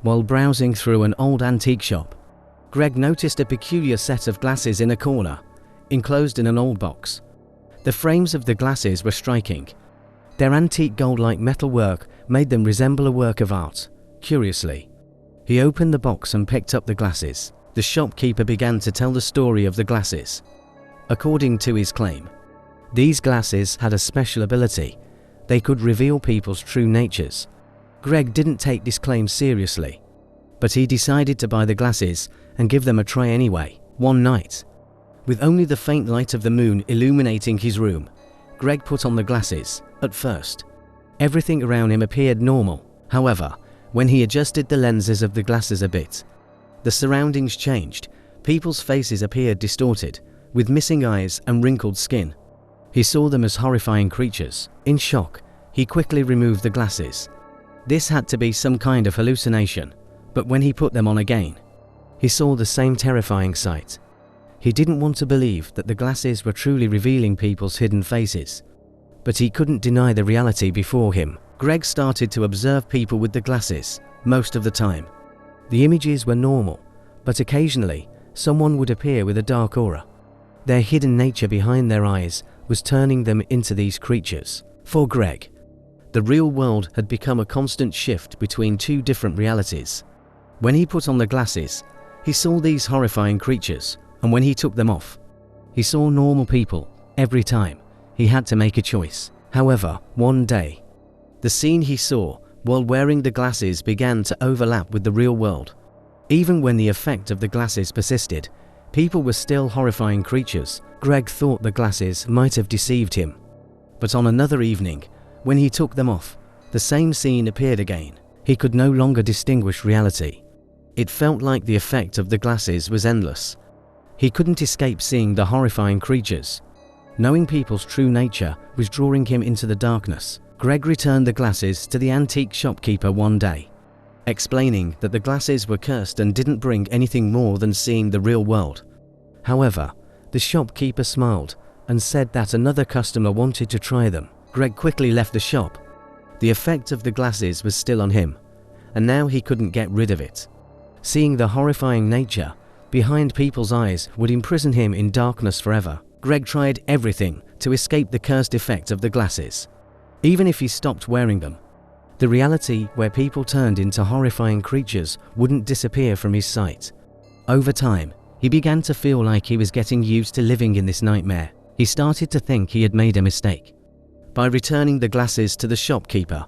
While browsing through an old antique shop, Greg noticed a peculiar set of glasses in a corner, enclosed in an old box. The frames of the glasses were striking. Their antique gold-like metalwork made them resemble a work of art. Curiously, he opened the box and picked up the glasses. The shopkeeper began to tell the story of the glasses. According to his claim, these glasses had a special ability. They could reveal people's true natures. Greg didn't take this claim seriously, but he decided to buy the glasses and give them a try anyway. One night, with only the faint light of the moon illuminating his room, Greg put on the glasses. At first, everything around him appeared normal. However, when he adjusted the lenses of the glasses a bit, the surroundings changed. People's faces appeared distorted, with missing eyes and wrinkled skin. He saw them as horrifying creatures. In shock, he quickly removed the glasses. This had to be some kind of hallucination, but when he put them on again, he saw the same terrifying sight. He didn't want to believe that the glasses were truly revealing people's hidden faces, but he couldn't deny the reality before him. Greg started to observe people with the glasses. Most of the time, the images were normal, but occasionally, someone would appear with a dark aura. Their hidden nature behind their eyes was turning them into these creatures. For Greg, the real world had become a constant shift between two different realities. When he put on the glasses, he saw these horrifying creatures, and when he took them off, he saw normal people. Every time, he had to make a choice. However, one day, the scene he saw while wearing the glasses began to overlap with the real world. Even when the effect of the glasses persisted, people were still horrifying creatures. Greg thought the glasses might have deceived him. But on another evening, when he took them off, the same scene appeared again. He could no longer distinguish reality. It felt like the effect of the glasses was endless. He couldn't escape seeing the horrifying creatures. Knowing people's true nature was drawing him into the darkness. Greg returned the glasses to the antique shopkeeper one day, explaining that the glasses were cursed and didn't bring anything more than seeing the real world. However, the shopkeeper smiled and said that another customer wanted to try them. Greg quickly left the shop. The effect of the glasses was still on him, and now he couldn't get rid of it. Seeing the horrifying nature behind people's eyes would imprison him in darkness forever. Greg tried everything to escape the cursed effect of the glasses. Even if he stopped wearing them, the reality where people turned into horrifying creatures wouldn't disappear from his sight. Over time, he began to feel like he was getting used to living in this nightmare. He started to think he had made a mistake by returning the glasses to the shopkeeper.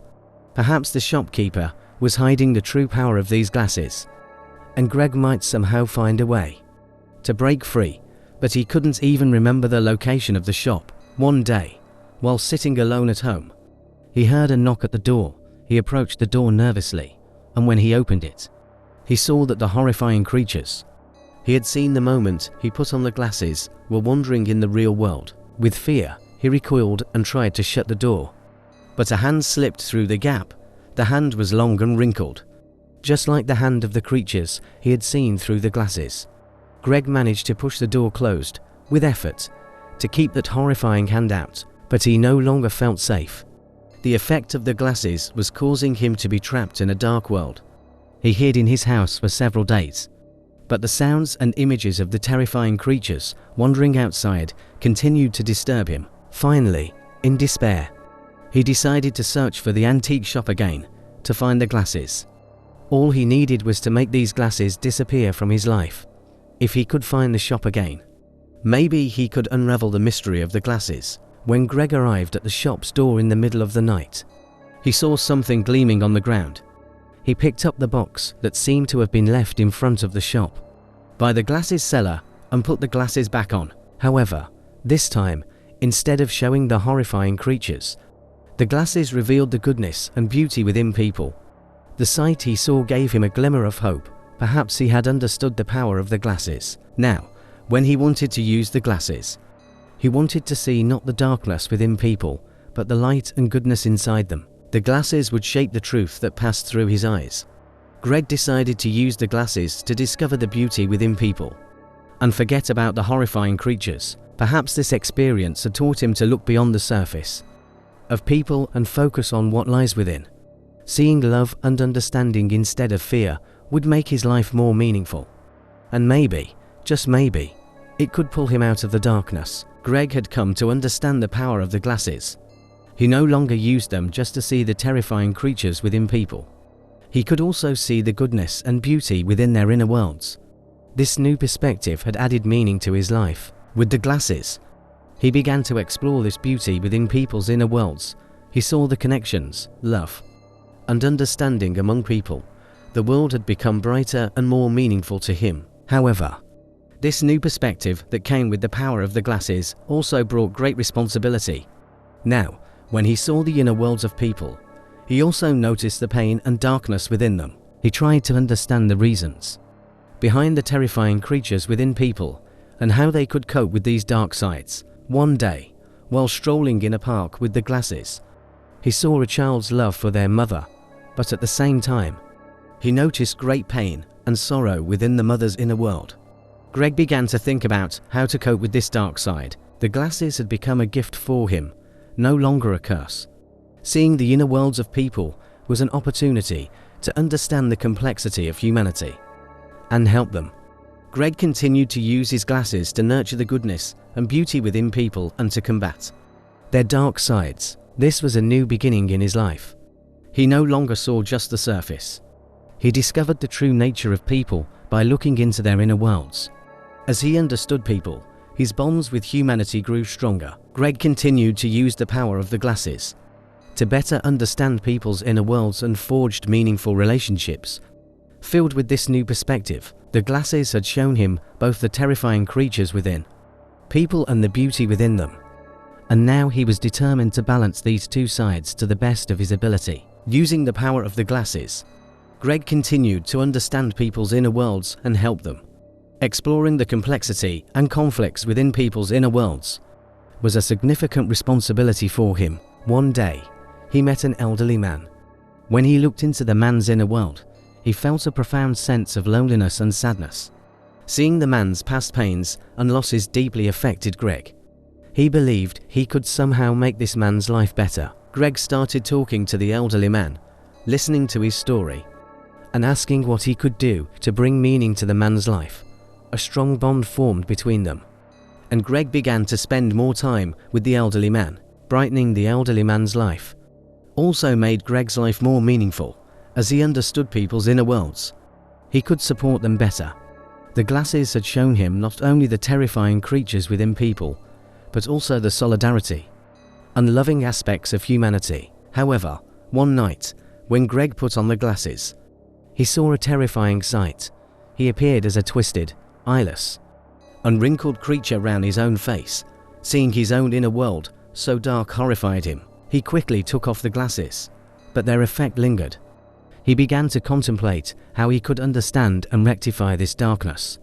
Perhaps the shopkeeper was hiding the true power of these glasses, and Greg might somehow find a way to break free, but he couldn't even remember the location of the shop. One day, while sitting alone at home, he heard a knock at the door. He approached the door nervously, and when he opened it, he saw that the horrifying creatures he had seen the moment he put on the glasses were wandering in the real world. With fear, he recoiled and tried to shut the door, but a hand slipped through the gap. The hand was long and wrinkled, just like the hand of the creatures he had seen through the glasses. Greg managed to push the door closed, with effort, to keep that horrifying hand out, but he no longer felt safe. The effect of the glasses was causing him to be trapped in a dark world. He hid in his house for several days, but the sounds and images of the terrifying creatures wandering outside continued to disturb him. Finally, in despair, he decided to search for the antique shop again to find the glasses. All he needed was to make these glasses disappear from his life. If he could find the shop again, maybe he could unravel the mystery of the glasses. When Greg arrived at the shop's door in the middle of the night, he saw something gleaming on the ground. He picked up the box that seemed to have been left in front of the shop by the glasses seller and put the glasses back on. However, this time, instead of showing the horrifying creatures, the glasses revealed the goodness and beauty within people. The sight he saw gave him a glimmer of hope. Perhaps he had understood the power of the glasses. Now, when he wanted to use the glasses, he wanted to see not the darkness within people, but the light and goodness inside them. The glasses would shape the truth that passed through his eyes. Greg decided to use the glasses to discover the beauty within people and forget about the horrifying creatures. Perhaps this experience had taught him to look beyond the surface of people and focus on what lies within. Seeing love and understanding instead of fear would make his life more meaningful. And maybe, just maybe, it could pull him out of the darkness. Greg had come to understand the power of the glasses. He no longer used them just to see the terrifying creatures within people. He could also see the goodness and beauty within their inner worlds. This new perspective had added meaning to his life. With the glasses, he began to explore this beauty within people's inner worlds. He saw the connections, love, and understanding among people. The world had become brighter and more meaningful to him. However, this new perspective that came with the power of the glasses also brought great responsibility. Now, when he saw the inner worlds of people, he also noticed the pain and darkness within them. He tried to understand the reasons behind the terrifying creatures within people and how they could cope with these dark sides. One day, while strolling in a park with the glasses, he saw a child's love for their mother, but at the same time, he noticed great pain and sorrow within the mother's inner world. Greg began to think about how to cope with this dark side. The glasses had become a gift for him, no longer a curse. Seeing the inner worlds of people was an opportunity to understand the complexity of humanity and help them. Greg continued to use his glasses to nurture the goodness and beauty within people and to combat their dark sides. This was a new beginning in his life. He no longer saw just the surface. He discovered the true nature of people by looking into their inner worlds. As he understood people, his bonds with humanity grew stronger. Greg continued to use the power of the glasses to better understand people's inner worlds and forged meaningful relationships. Filled with this new perspective, the glasses had shown him both the terrifying creatures within people and the beauty within them. And now he was determined to balance these two sides to the best of his ability. Using the power of the glasses, Greg continued to understand people's inner worlds and help them. Exploring the complexity and conflicts within people's inner worlds was a significant responsibility for him. One day, he met an elderly man. When he looked into the man's inner world, he felt a profound sense of loneliness and sadness. Seeing the man's past pains and losses deeply affected Greg. He believed he could somehow make this man's life better. Greg started talking to the elderly man, listening to his story, and asking what he could do to bring meaning to the man's life. A strong bond formed between them, and Greg began to spend more time with the elderly man. Brightening the elderly man's life also made Greg's life more meaningful. As he understood people's inner worlds, he could support them better. The glasses had shown him not only the terrifying creatures within people, but also the solidarity and loving aspects of humanity. However, one night, when Greg put on the glasses, he saw a terrifying sight. He appeared as a twisted, eyeless, and wrinkled creature round his own face. Seeing his own inner world so dark horrified him. He quickly took off the glasses, but their effect lingered. He began to contemplate how he could understand and rectify this darkness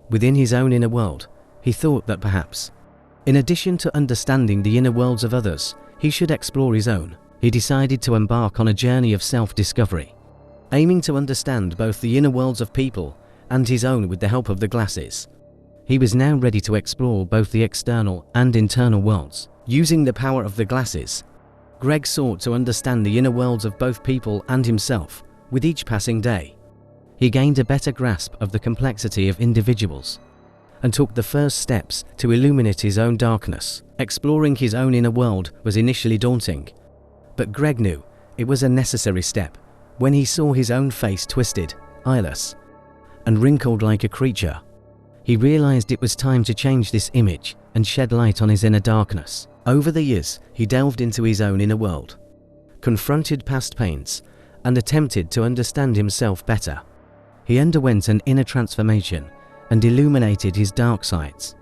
within his own inner world. He thought that perhaps, in addition to understanding the inner worlds of others, he should explore his own. He decided to embark on a journey of self-discovery, aiming to understand both the inner worlds of people and his own with the help of the glasses. He was now ready to explore both the external and internal worlds. Using the power of the glasses, Greg sought to understand the inner worlds of both people and himself. With each passing day, he gained a better grasp of the complexity of individuals and took the first steps to illuminate his own darkness. Exploring his own inner world was initially daunting, but Greg knew it was a necessary step. When he saw his own face twisted, eyeless, and wrinkled like a creature, he realized it was time to change this image and shed light on his inner darkness. Over the years, he delved into his own inner world, confronted past pains, and attempted to understand himself better. He underwent an inner transformation and illuminated his dark sides.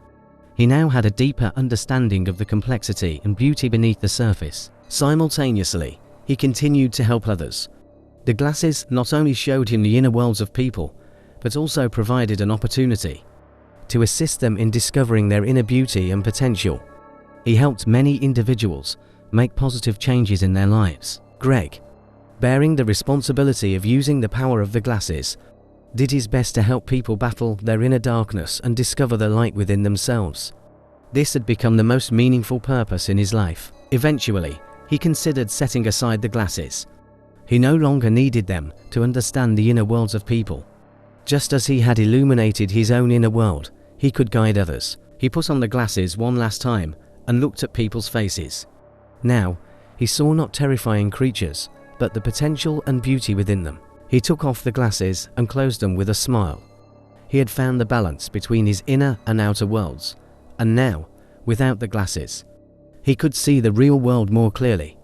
He now had a deeper understanding of the complexity and beauty beneath the surface. Simultaneously, he continued to help others. The glasses not only showed him the inner worlds of people, but also provided an opportunity to assist them in discovering their inner beauty and potential. He helped many individuals make positive changes in their lives. Greg, bearing the responsibility of using the power of the glasses, did his best to help people battle their inner darkness and discover the light within themselves. This had become the most meaningful purpose in his life. Eventually, he considered setting aside the glasses, He no longer needed them to understand the inner worlds of people. Just as he had illuminated his own inner world, he could guide others. He put on the glasses one last time and looked at people's faces. Now, he saw not terrifying creatures, but the potential and beauty within them. He took off the glasses and closed them with a smile. He had found the balance between his inner and outer worlds, and now, without the glasses, he could see the real world more clearly.